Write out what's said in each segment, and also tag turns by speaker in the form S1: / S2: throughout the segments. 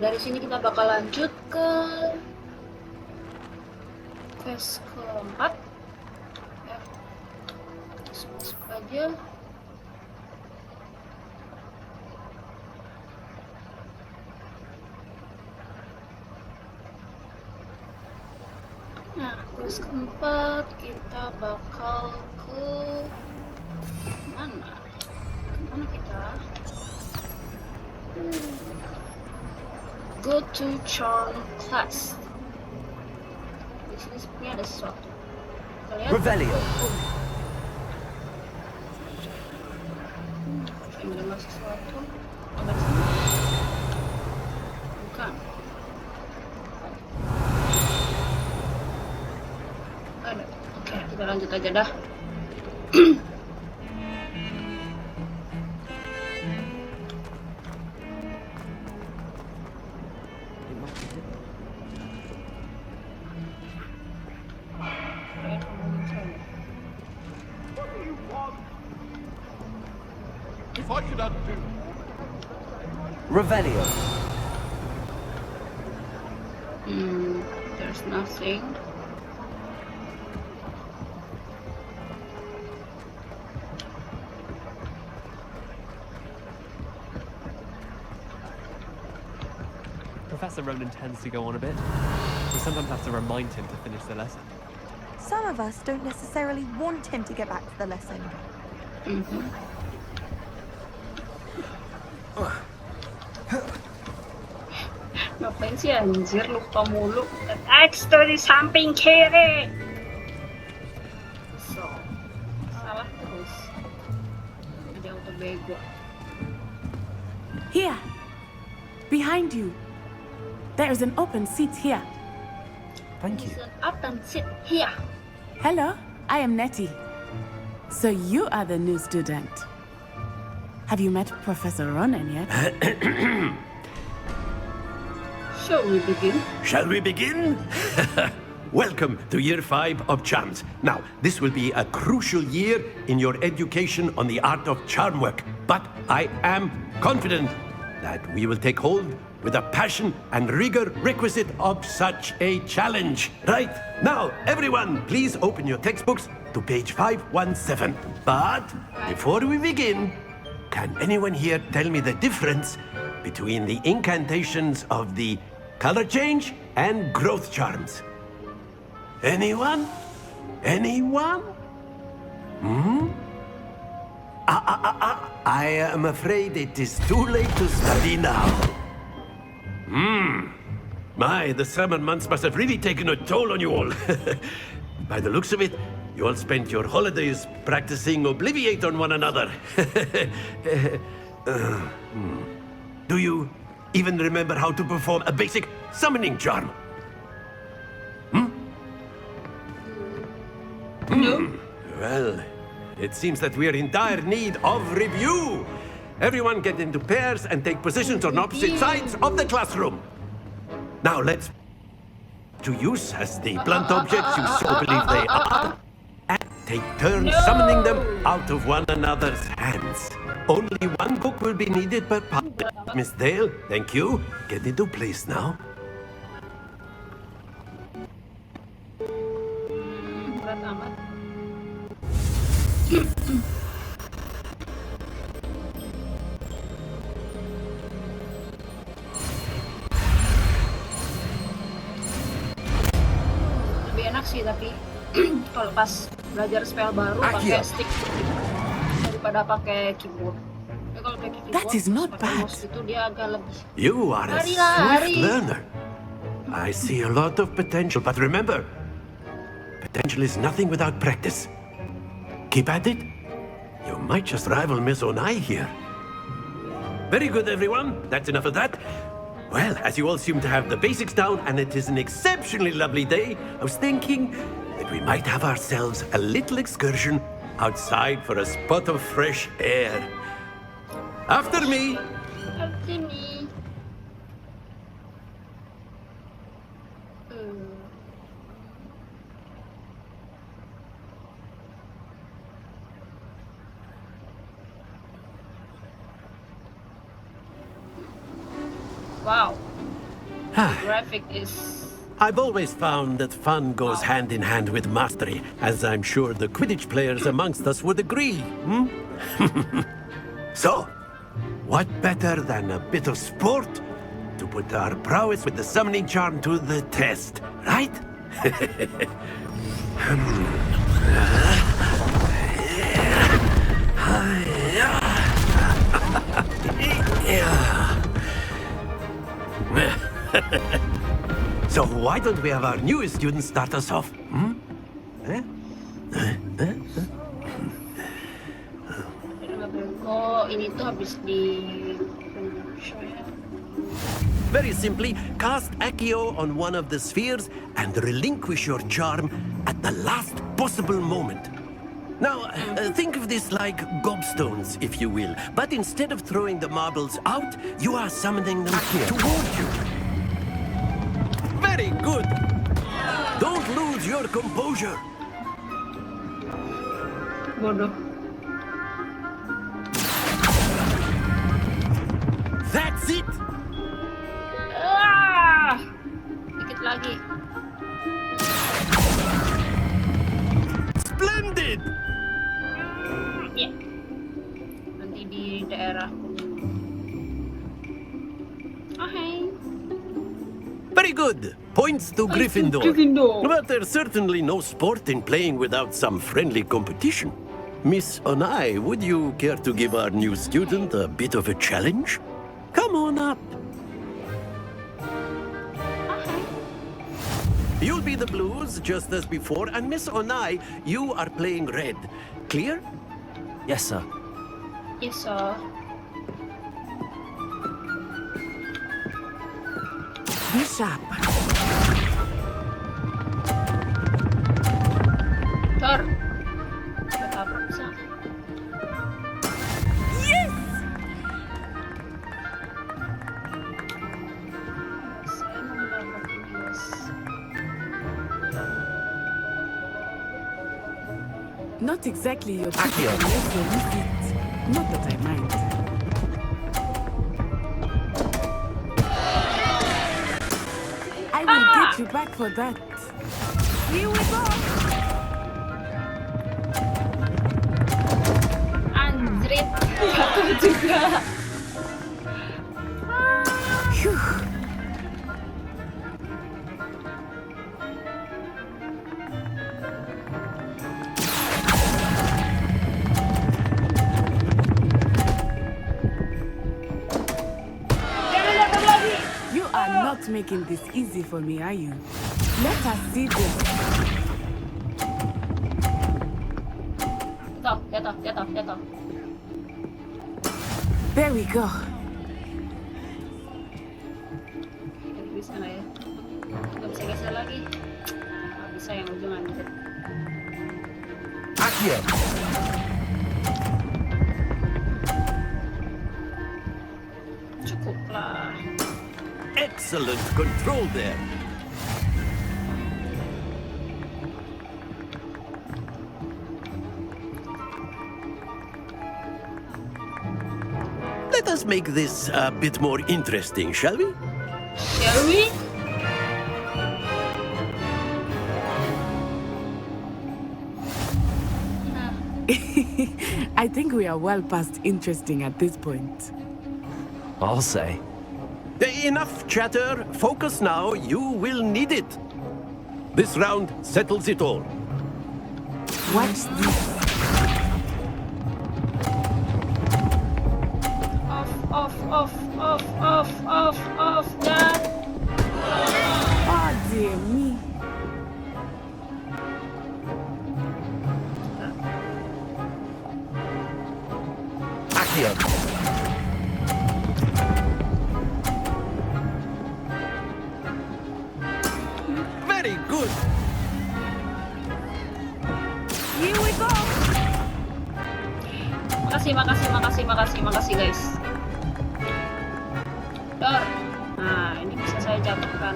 S1: dari sini kita bakal lanjut ke quest keempat. Ya, masuk aja. Nah, quest keempat kita bakal ke mana? Kemana kita? Go to charm class. Di sini sepertinya ada sesuatu. Kita lihat.
S2: Revelio.
S1: Saya mendengar sesuatu. Coba di sini. Bukan. Ada. Oke, kita lanjut aja dah.
S3: If I could undo.
S2: Revelio.
S1: There's nothing.
S4: Professor Ronan tends to go on a bit. We sometimes have to remind him to finish the lesson.
S5: Some of us don't necessarily want him to get back to the lesson.
S1: Ngapain sih anjir, lupa mulu. X tuh di samping kiri. So, salah terus. Ada auto bego.
S6: Here, behind you. There is an open seat here.
S2: Thank you.
S1: Listen up and sit here.
S6: Hello, I am Nettie. So you are the new student. Have you met Professor Ronan yet?
S1: Shall we begin?
S7: Shall we begin? Welcome to Year 5 of Charms. Now, this will be a crucial year in your education on the art of charm work, but I am confident that we will take hold with the passion and rigor requisite of such a challenge. Right, now, everyone, please open your textbooks to page 517. But before we begin, can anyone here tell me the difference between the incantations of the color change and growth charms? Anyone? Anyone? I am afraid it is too late to study now. My, the summer months must have really taken a toll on you all. By the looks of it, you all spent your holidays practicing Obliviate on one another. Do you even remember how to perform a basic summoning charm?
S1: No.
S7: Well, it seems that we are in dire need of review. Everyone get into pairs and take positions on opposite sides of the classroom. Now let's to use as the blunt objects you so believe they are, and take turns summoning them out of one another's hands. Only one book will be needed per part. Miss Dale, thank you. Get into place now.
S1: Berat amat. Lebih enak sih tapi kalau pas belajar spell baru pakai stick daripada pakai keyboard. Ya, kalau pakai keyboard,
S6: That is not
S1: pakai
S6: bad.
S1: mouse itu dia agak lebih.
S7: You are a swift learner. I see a lot of potential, but remember, potential is nothing without practice. Keep at it. You might just rival Miss Onai here. Very good, everyone. That's enough of that. Well, as you all seem to have the basics down, and it is an exceptionally lovely day, I was thinking that we might have ourselves a little excursion outside for a spot of fresh air. After me.
S1: Sini. Wow. Graphic is...
S7: I've always found that fun goes hand in hand with mastery, as I'm sure the Quidditch players amongst us would agree. So, what better than a bit of sport to put our prowess with the summoning charm to the test, right? So why don't we have our newest student start us off?
S1: Oh, ini tuh habis di...
S7: Very simply, cast Accio on one of the spheres and relinquish your charm at the last possible moment. Now, think of this like gobstones, if you will. But instead of throwing the marbles out, you are summoning them toward you. Very good! Don't lose your composure.
S1: Bodoh.
S7: That's it!
S1: Dikit lagi.
S7: Splendid!
S1: Ya. Nanti di daerah. Hai.
S7: Very good. Points to Gryffindor.
S1: Gryffindor.
S7: But there's certainly no sport in playing without some friendly competition. Miss Onai, would you care to give our new student a bit of a challenge? Come on up. You'll be the blues, just as before, and Miss Onai, you are playing red. Clear?
S4: Yes, sir.
S1: Yes, sir.
S6: Be sharp.
S1: Tor. Ketabrak bisa.
S6: Yes!
S1: Saya mau menabrak ini, guys.
S6: Not exactly your
S7: Accio.
S6: typical visit. Not that I mind. I will get you back for that. Here we go.
S1: Anjrit. Jatuh juga.
S6: Phew. You are not making this easy for me, are you? Let us see this.
S1: Jatuh.
S6: There we go.
S1: Bisa nggak ya? Nggak bisa geser lagi. Nggak bisa yang ujung anjir.
S7: Accio.
S1: Cukup lah.
S7: Excellent control there. Let us make this a bit more interesting, shall we?
S1: Shall we?
S6: I think we are well past interesting at this point.
S4: I'll say.
S7: Enough chatter. Focus now. You will need it. This round settles it all.
S6: Watch this.
S1: Off, Dad.
S6: Oh dear me.
S7: Accio. Very good.
S6: Here we go.
S1: Makasih guys. Dor. Nah, ini bisa saya jatuhkan.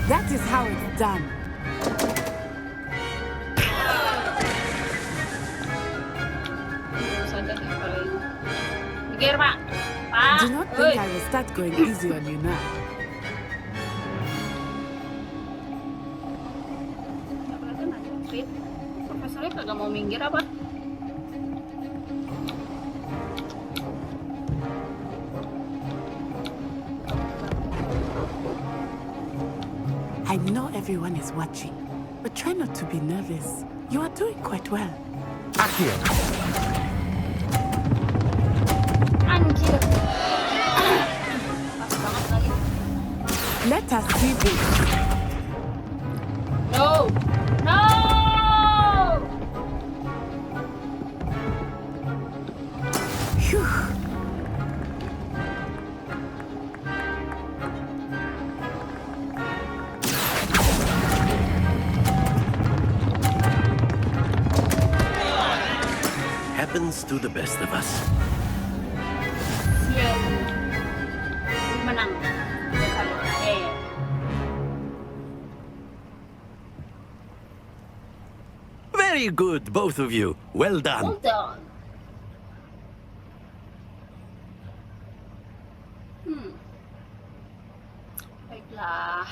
S6: That is how it's done.
S1: Terus saja deh kalau ini. Pikir, Pak.
S6: Do not think I will start going easy on you now.
S1: Dia kagak mau minggir apa?
S6: I know everyone is watching, but try not to be nervous. You are doing quite well.
S7: Accio.
S1: Anjir. Pas banget lagi.
S6: Let us see this.
S1: No. No.
S6: Phew.
S7: Happens to the best of us.
S1: Siap. Menang.
S7: Very good, both of you. Well done.
S1: Well done. Baiklah.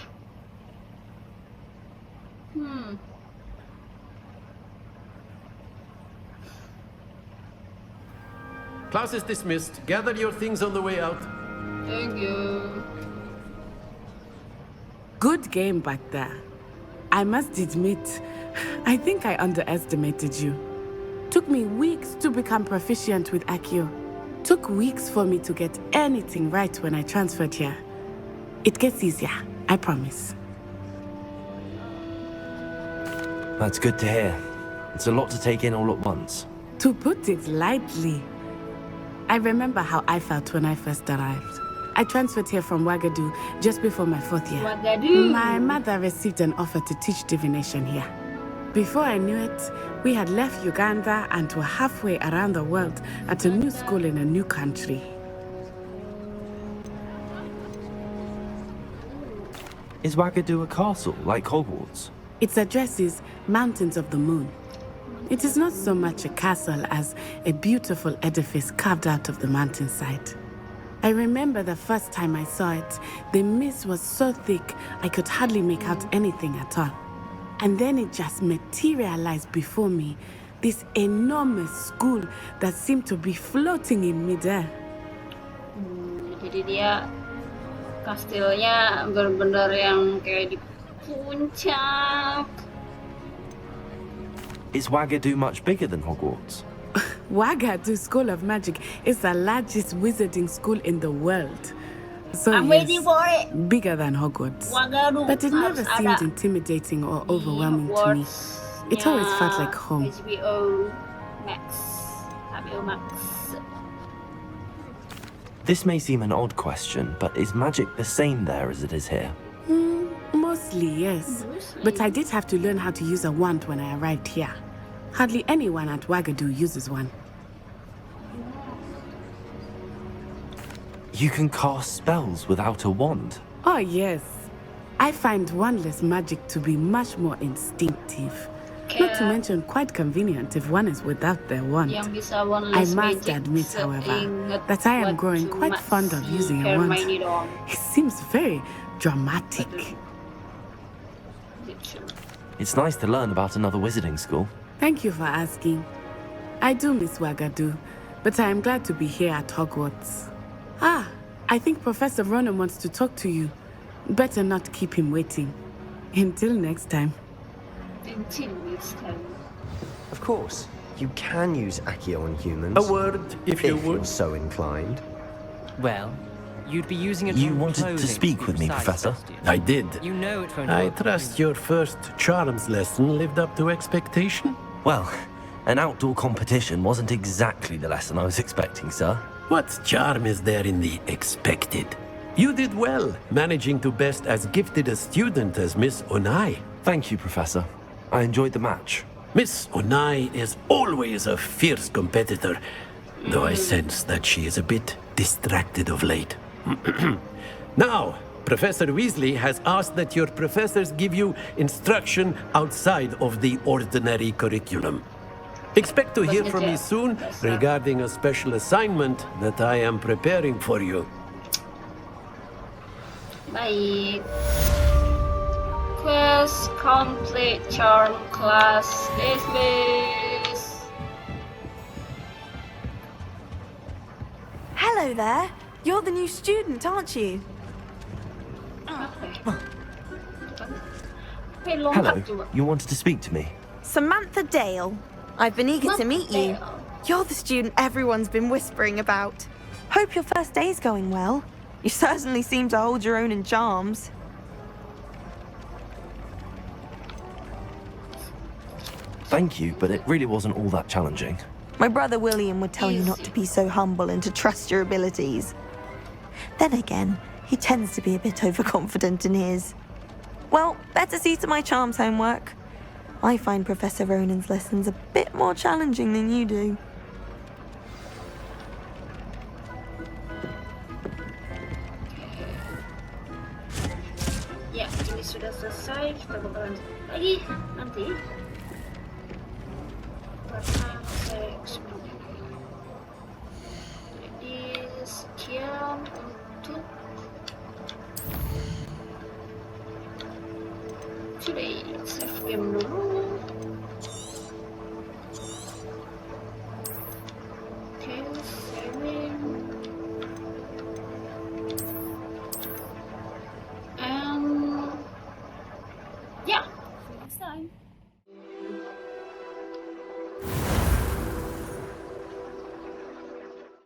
S7: Class is dismissed. Gather your things on the way out.
S1: Thank you.
S6: Good game back there. I must admit, I think I underestimated you. Took me weeks to become proficient with Accio. Took weeks for me to get anything right when I transferred here. It gets easier, I promise.
S2: That's good to hear. It's a lot to take in all at once.
S6: To put it lightly, I remember how I felt when I first arrived. I transferred here from Ouagadougou just before my 4th year.
S1: Ouagadougou.
S6: My mother received an offer to teach divination here. Before I knew it, we had left Uganda and were halfway around the world at a new school in a new country.
S2: Is Ouagadougou a castle, like Hogwarts?
S6: Its address is Mountains of the Moon. It is not so much a castle as a beautiful edifice carved out of the mountainside. I remember the first time I saw it, the mist was so thick I could hardly make out anything at all. And then it just materialized before me, this enormous school that seemed to be floating in midair.
S1: Jadi dia kastilnya benar-benar yang kayak di puncak.
S2: Is Ouagadougou much bigger than Hogwarts?
S6: Ouagadougou School of Magic is the largest wizarding school in the world. So
S1: I'm
S6: yes,
S1: waiting for it.
S6: bigger than Hogwarts.
S1: Ouagadougou
S6: But it never
S1: harus
S6: seemed
S1: ada
S6: intimidating or
S1: di
S6: overwhelming to me. It always felt like home.
S1: HBO Max. HBO Max.
S2: This may seem an odd question, but is magic the same there as it is here?
S6: Mostly, yes. But I did have to learn how to use a wand when I arrived here. Hardly anyone at Ouagadougou uses one.
S2: You can cast spells without a wand.
S6: Oh, yes. I find wandless magic to be much more instinctive. Not to mention quite convenient if one is without their wand.
S1: Yang bisa one
S6: I
S1: less
S6: must
S1: magic
S6: admit, however,
S1: seingat
S6: that I am growing
S1: waktu
S6: quite fond of
S1: masih
S6: using a wand.
S1: Hermione doang.
S6: It seems very dramatic.
S2: It's nice to learn about another wizarding school.
S6: Thank you for asking. I do miss Ouagadougou, but I am glad to be here at Hogwarts. Ah, I think Professor Ronan wants to talk to you. Better not keep him waiting. Until next time.
S1: Until next time.
S8: Of course, you can use Accio on humans.
S7: A word, if you
S8: you're
S7: would.
S8: so inclined.
S9: Well, you'd be using it
S2: You
S9: on
S2: wanted to
S9: clothing
S2: speak
S9: be
S2: with me,
S9: precise,
S2: Professor?
S9: Sebastian.
S7: I did.
S9: You know it won't
S7: I
S9: work.
S7: trust your first charms lesson lived up to expectation.
S2: Well, an outdoor competition wasn't exactly the lesson I was expecting, sir.
S7: What charm is there in the expected? You did well, managing to best as gifted a student as Miss Onai.
S2: Thank you, Professor. I enjoyed the match.
S7: Miss Onai is always a fierce competitor, though I sense that she is a bit distracted of late. Now, Professor Weasley has asked that your professors give you instruction outside of the ordinary curriculum. Expect to hear from me soon regarding a special assignment that I am preparing for you.
S1: Baik. Quest Complete charm class dismissed.
S5: Hello there. You're the new student, aren't you?
S1: Okay, lompat
S2: Hello,
S1: coba.
S2: you wanted to speak to me?
S5: Samantha Dale. I've been eager to meet you.
S1: Dale.
S5: You're the student everyone's been whispering about. Hope your first day's going well. You certainly seem to hold your own in charms.
S2: Thank you, but it really wasn't all that challenging.
S5: My brother William would tell you not to be so humble and to trust your abilities. Then again, he tends to be a bit overconfident in his. Well, better see to my charms homework. I find Professor Ronan's lessons a bit more challenging than you do.
S1: Ya, ini sudah selesai. Kita bakalan lagi nanti. Karena saya semuanya. Jadi sekian untuk today. Save game dulu.